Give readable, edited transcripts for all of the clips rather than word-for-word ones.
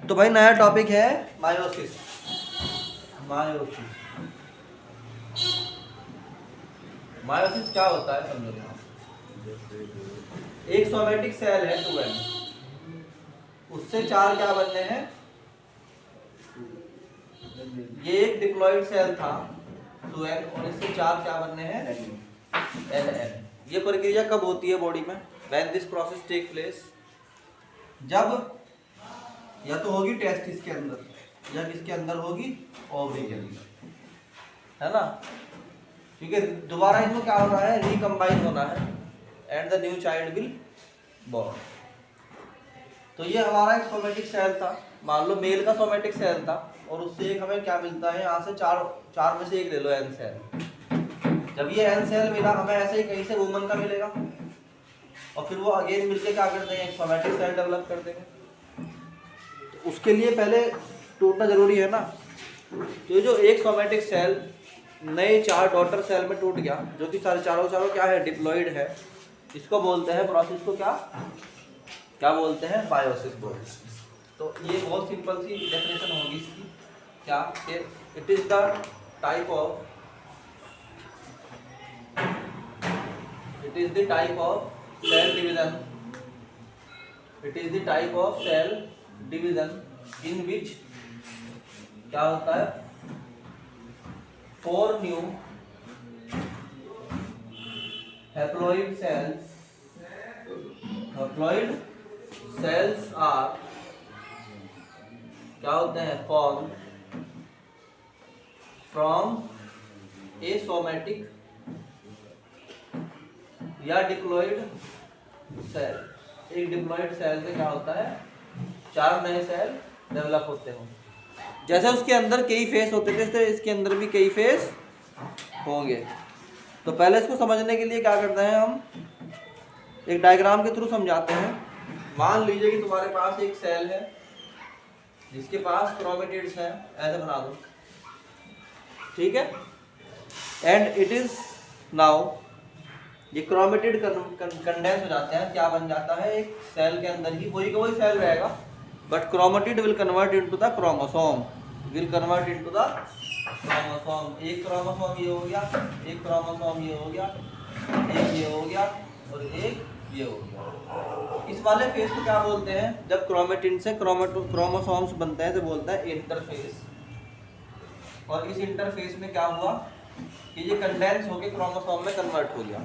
तो भाई नया टॉपिक है मायोसिस। मायोसिस क्या होता है समझो। एक सोमैटिक सेल है 2n, उससे 4 क्या बनने हैं। ये एक डिप्लॉइड सेल था 2n और इससे 4 क्या बनने हैं nn। ये प्रक्रिया कब होती है बॉडी में? When this process take place, जब या तो होगी टेस्टिस के अंदर या किसके अंदर होगी, ओवरी के अंदर, है ना। क्योंकि दोबारा इनको क्या होना है, रिकम्बाइन होना है and the new child will born. तो ये हमारा एक सोमैटिक सेल था, मान लो मेल का सोमैटिक सेल था, और उससे एक हमें क्या मिलता है, यहाँ से चार में से एक ले लो एन सेल। जब ये एन सेल मिला हमें, ऐसे ही कहीं से वुमन का मिलेगा और फिर वो अगेन मिलके क्या कर देंगे, एक सोमैटिक सेल डेवलप कर देंगे। तो उसके लिए पहले टूटना जरूरी है ना। तो जो एक सोमैटिक सेल नए 4 डॉटर सेल में टूट गया, जो कि चारों क्या है, डिप्लॉइड है, इसको बोलते हैं प्रोसेस को क्या बोलते हैं, मायोसिस बोलते हैं। तो ये बहुत सिंपल सी डेफिनेशन होगी इसकी, क्या कि it is the type of cell division, it is the type of cell division in which क्या होता है, 4 न्यू हैप्लॉइड सेल्स आर क्या होते हैं, फॉर्म फ्रॉम ए सोमैटिक या डिप्लॉइड सेल। एक डिप्लॉइड सेल से क्या होता है, 4 नए सेल डेवलप होते हैं। जैसे उसके अंदर कई फेस होते थे, इससे इसके अंदर भी कई फेस होंगे। तो पहले इसको समझने के लिए क्या करते हैं, हम एक डायग्राम के थ्रू समझाते हैं। मान लीजिए कि तुम्हारे पास एक सेल है जिसके पास क्रोमेटिड्स है, ऐसे बना दो, ठीक है। एंड इट इज नाउ, ये क्रोमेटिड कंडेंस हो जाते हैं, क्या बन जाता है, एक सेल के अंदर ही वही का वही सेल रहेगा, but chromatid will convert into the chromosome, एक क्रोमोसोम ये हो गया, एक क्रोमोसोम ये हो गया, एक ये हो गया और एक ये हो गया। इस वाले फेस को क्या बोलते हैं, जब क्रोमेटिन से क्रोमोसोम्स बनते हैं तो बोलता है इंटरफेस। और इस इंटरफेस में क्या हुआ कि ये कंडेंस होके क्रोमोसोम में कन्वर्ट हो गया,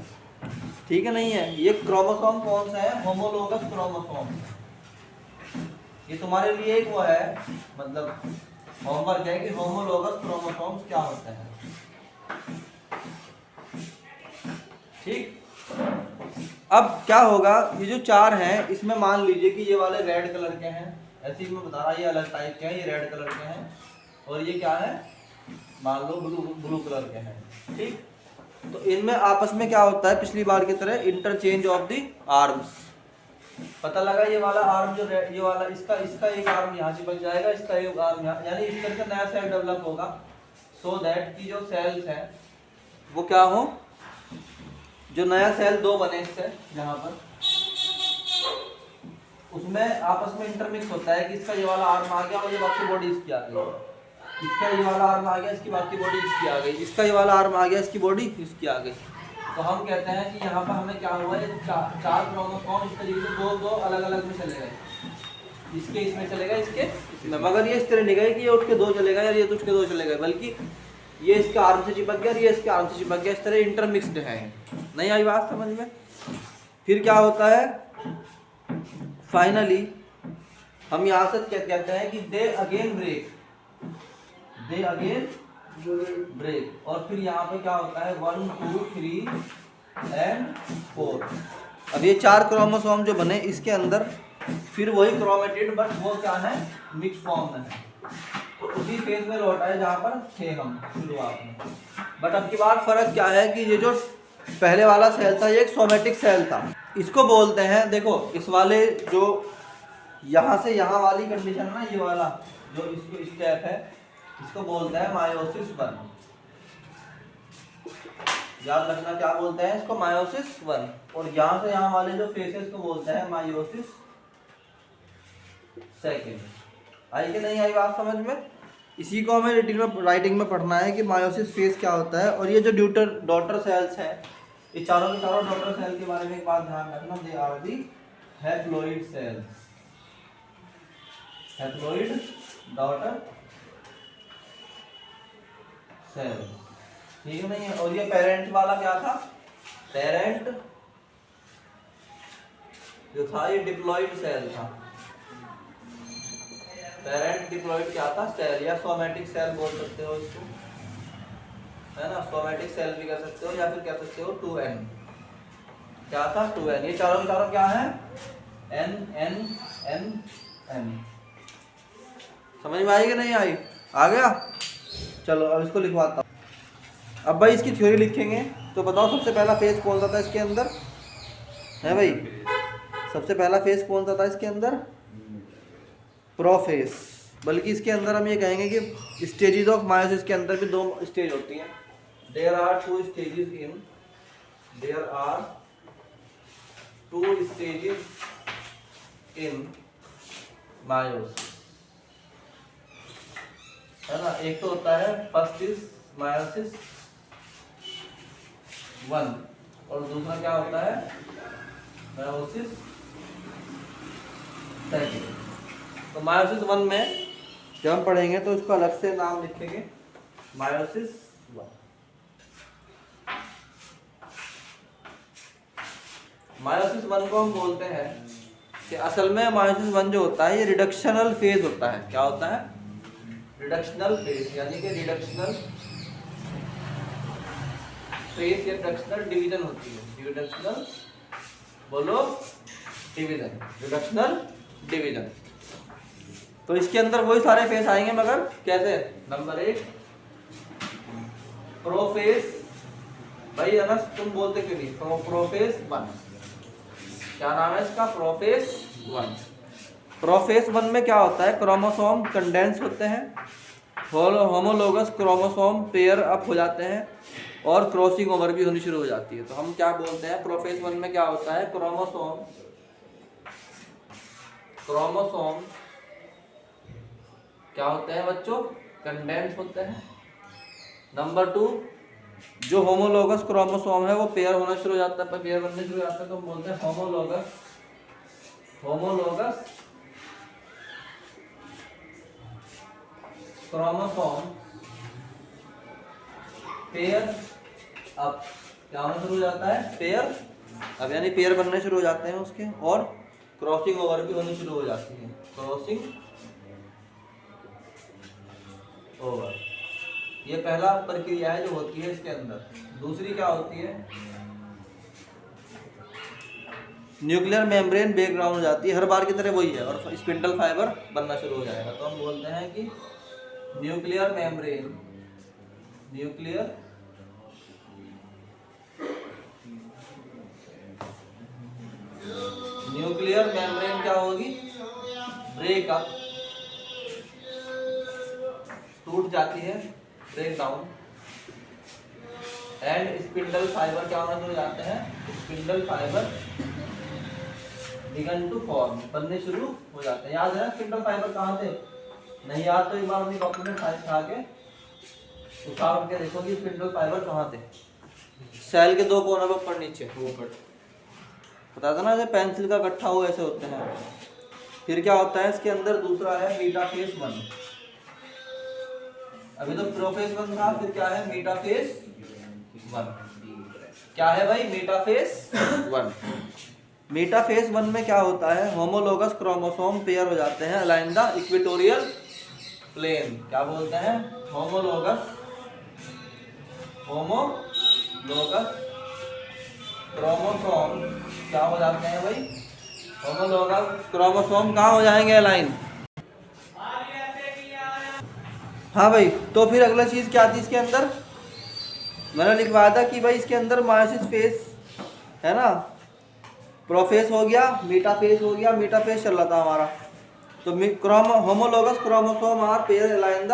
ठीक है। नहीं है, ये क्रोमोसोम कौन सा है, होमोलोगस क्रोमोसोम। ये तुम्हारे लिए एक वो है, मतलब होमवर्क है कि होमोलोगस क्रोमोसोम्स क्या होते हैं, ठीक। अब क्या होगा, ये जो 4 हैं इसमें मान लीजिए कि ये वाले रेड कलर के हैं, ऐसे ही मैं बता रहा, ये अलग टाइप के हैं, ये रेड कलर के हैं, और ये क्या है, मान लो ब्लू कलर के हैं, ठीक। तो इनमें आपस में क्या होता है, पिछली बार की तरह इंटरचेंज ऑफ द आर्म्स। पता लगा, ये वाला आर्म जो ये वाला, इसका एक आर्म यहाँ चिपक जाएगा, इसका एक आर्म यहाँ, यानी इस तरह का नया सेल डेवलप होगा, सो दैट कि जो सेल्स हैं वो क्या हो, जो नया सेल 2 बने इससे, यहाँ पर उसमें आपस में इंटरमिक्स होता है कि इसका ये वाला आर्म आ गया और ये बाकी बॉडी इसकी आ गई, इसका ये वाला आर्म आ गया, इसकी बाकी बॉडी इसकी आ गई, इसका ये वाला आर्म आ गया, इसकी बॉडी इसकी आ गई। तो हम कहते हैं कि यहाँ पर हमें क्या हुआ है, 4 क्रोमोसोम इस तरीके से दो अलग अलग में चले गए, इसके इसमें चले गए, इसके इसमें, मगर ये इस तरह नहीं गए कि ये उठ के 2 चले गए या ये उठ के 2 चले गए, बल्कि ये इसके आर्म से चिपक गया और ये इसके आर्म से चिपक गया, इस तरह इंटरमिक्स्ड है। नहीं आई बात समझ में? फिर क्या होता है, फाइनली हम यहाँ से क्या कहते हैं कि दे अगेन ब्रेक, और फिर यहाँ पे क्या होता है 1 2 3 एंड 4। अब ये 4 क्रोमोसोम जो बने इसके अंदर फिर वही क्रोमेटिड, बट वो क्या है, मिक्स फॉर्म में है। तो उसी फेज में लौटा है जहाँ पर थे हम शुरुआत में। बट अब की बात फर्क क्या है कि ये जो पहले वाला सेल था ये एक सोमैटिक सेल था, इसको बोलते हैं, देखो इस वाले जो यहाँ से यहाँ वाली कंडीशन ना, ये वाला जो इसको स्टेप है, इसको बोलते हैं मायोसिस 1। याद रखना क्या बोलते हैं इसको, मायोसिस 1। और यहाँ से यहाँ वाले जो फेसेस को बोलते हैं मायोसिस 2। आई कि नहीं आई बात समझ में? इसी को हमें राइटिंग में पढ़ना है कि मायोसिस फेज क्या होता है। और ये जो डॉटर सेल्स हैं, ये चारों के चारों डॉटर सेल के बारे में एक बात ध्यान रखना, they are the haploid cells, haploid daughter cell, ठीक नहीं है? और ये पेरेंट वाला क्या था? पेरेंट जो था ये डिप्लॉइड सेल था। पेरेंट डिप्लॉइड क्या था? सेल, या सोमैटिक सेल बोल सकते हो इसको, है ना? सोमैटिक सेल भी कह सकते हो, या फिर कह सकते हो 2N। क्या था? 2N। ये चारों चारों क्या है? N N N N। समझ में आई कि नहीं आई? आ गया? चलो अब इसको लिखवाता हूँ। अब भाई इसकी थ्योरी लिखेंगे, तो बताओ सबसे पहला फेज कौन सा था इसके अंदर, है भाई? सबसे पहला फेज कौन सा था इसके अंदर? प्रोफेज। बल्कि इसके अंदर हम ये कहेंगे कि स्टेजेस ऑफ मायोसिस के अंदर भी 2 स्टेज होती हैं। There are 2 stages in, there are 2 stages in meiosis, है ना? एक तो होता है फर्स्ट इज मायोसिस 1, और दूसरा क्या होता है? मायोसिस 2। तो मायोसिस 1 में जब हम पढ़ेंगे तो इसको अलग से नाम लिखेंगे, मायोसिस 1। मायोसिस 1 को हम बोलते हैं कि असल में मायोसिस 1 जो होता है ये रिडक्शनल फेज होता है। क्या होता है? रिडक्शनल फेज, यानी कि रिडक्शनल फेज या रिडक्शनल डिवीजन होती है। रिडक्शनल बोलो, डिवीजन, रिडक्शनल डिवीजन। तो इसके अंदर वही सारे फेज आएंगे, मगर कैसे? नंबर 1 प्रोफेज, भाई अनस तुम बोलते क्यों नहीं? प्रोफेज 1। क्या नाम है इसका? प्रोफेज 1। प्रोफेज 1 में क्या होता है? क्रोमोसोम कंडेंस होते हैं, होमोलोगस क्रोमोसोम पेयर अप हो जाते हैं, और क्रॉसिंग ओवर भी होनी शुरू हो जाती है। तो हम क्या बोलते हैं? प्रोफेज 1 में क्या होता है? क्रोमोसोम क्या होते हैं बच्चों? कंडेंस होते हैं। नंबर 2 जो होमोलोगस क्रोमोसोम है वो पेयर होना शुरू हो जाता है, पेयर बनने शुरू हो जाता है, तो हम बोलते हैं होमोलोगस क्रोमोसोम पेयर अब क्या होना शुरू हो जाता है? पेयर अब, यानी पेयर बनने शुरू हो जाते हैं उसके, और क्रॉसिंग ओवर भी होनी शुरू हो जाती है। क्रॉसिंग ओवर, ये पहला प्रक्रिया है जो होती है इसके अंदर। दूसरी क्या होती है? न्यूक्लियर मेम्ब्रेन बैकग्राउंड हो जाती है, हर बार की तरह वही है, और स्पिंडल फाइबर बनना शुरू हो जाएगा। तो हम बोलते हैं कि न्यूक्लियर मेम्ब्रेन क्या होगी? ब्रेकअप, टूट जाती है, break down, and spindle fibre क्या होना शुरू हो जाते हैं? Spindle fibre begin to form, बनने शुरू हो जाते हैं। याद है स्पिंडल फाइबर कहाँ थे? नहीं याद तो एक बार अपनी कॉपी में उठा के उठा के देखो कि स्पिंडल फाइबर कहाँ थे। सेल के 2 कोनों पर ऊपर नीचे, ऊपर पता था ना, जैसे पेंसिल का गट्ठा हो ऐसे होते हैं। फिर क्या होता है इसके अंदर? दूसरा है मेटाफेज 1। अभी तो प्रोफेज 1 था, फिर क्या है? मेटाफेज 1। क्या है भाई? मेटाफेज 1। मेटाफेज 1 में क्या होता है? होमोलोगस क्रोमोसोम पेयर हो जाते हैं अलाइन द इक्वेटोरियल प्लेन। क्या बोलते हैं? होमोलोगस क्रोमोसोम क्या हो जाते हैं भाई? होमोलोगस क्रोमोसोम कहाँ हो जाएंगे? अलाइन। हाँ भाई, तो फिर अगला चीज़ क्या थी इसके अंदर? मैंने लिखवाया था कि भाई इसके अंदर मायोसिस फेज है ना, प्रोफेज हो गया, मेटाफेज हो गया, मेटाफेज चल रहा था हमारा। तो homologous chromosome are pair align the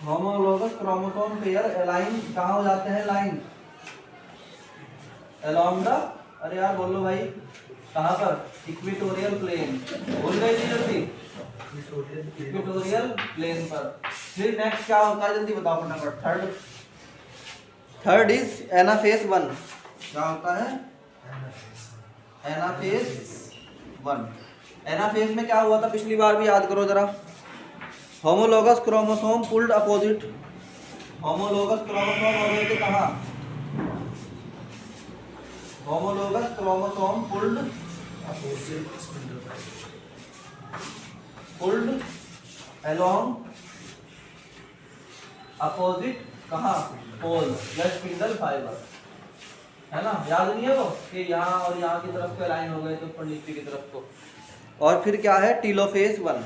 homologous chromosome pair align कहाँ हो जाते हैं? लाइन अलोंग द, अरे यार बोलो भाई, कहाँ पर? Equatorial plane. भूल गए थी जल्दी? इक्वेटोरियल प्लेन पर। फिर नेक्स्ट क्या होता है जल्दी बताओ फटाफट। Third is anaphase 1। क्या होता है? एनाफेज 1। एनाफेज में क्या हुआ था पिछली बार भी याद करो जरा। Homologous chromosome pulled opposite. Homologous chromosome हो गए थे कहाँ? Homologous chromosome pulled along opposite कहाँ? पोल या स्पिंडल फाइबर, है ना? याद नहीं है वो कि यहाँ और यहाँ की तरफ के लाइन हो गए तो ऊपर नीचे की तरफ को। और फिर क्या है? टीलोफेज 1।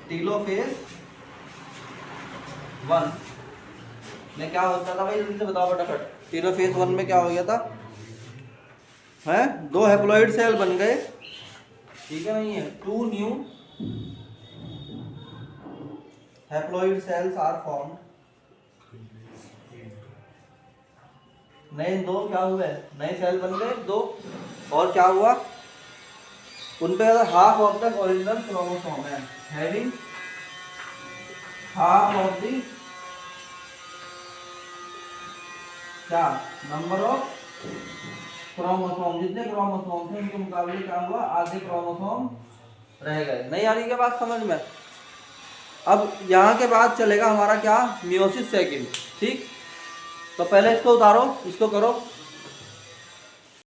टीलोफेज 1 में क्या होता था भाई जल्दी से बताओ फटाफट। टीलोफेज 1 में क्या हो गया था? है 2 हैप्लॉइड सेल बन गए, ठीक है नहीं है? 2 new haploid cells are formed. नए 2 क्या हुए? नए सेल बन गए 2। और क्या हुआ? उन पे half of the original chromosome है, हैविंग हाफ ऑफ द क्या नंबर ऑफ क्रोमोसोम। जितने क्रोमोसोम थे उनके मुकाबले क्या हुआ? आधे क्रोमोसोम रह गए। नहीं आ रही क्या बात समझ में? अब यहाँ के बाद चलेगा हमारा क्या? Meiosis second. ठीक, तो पहले इसको उतारो, इसको करो।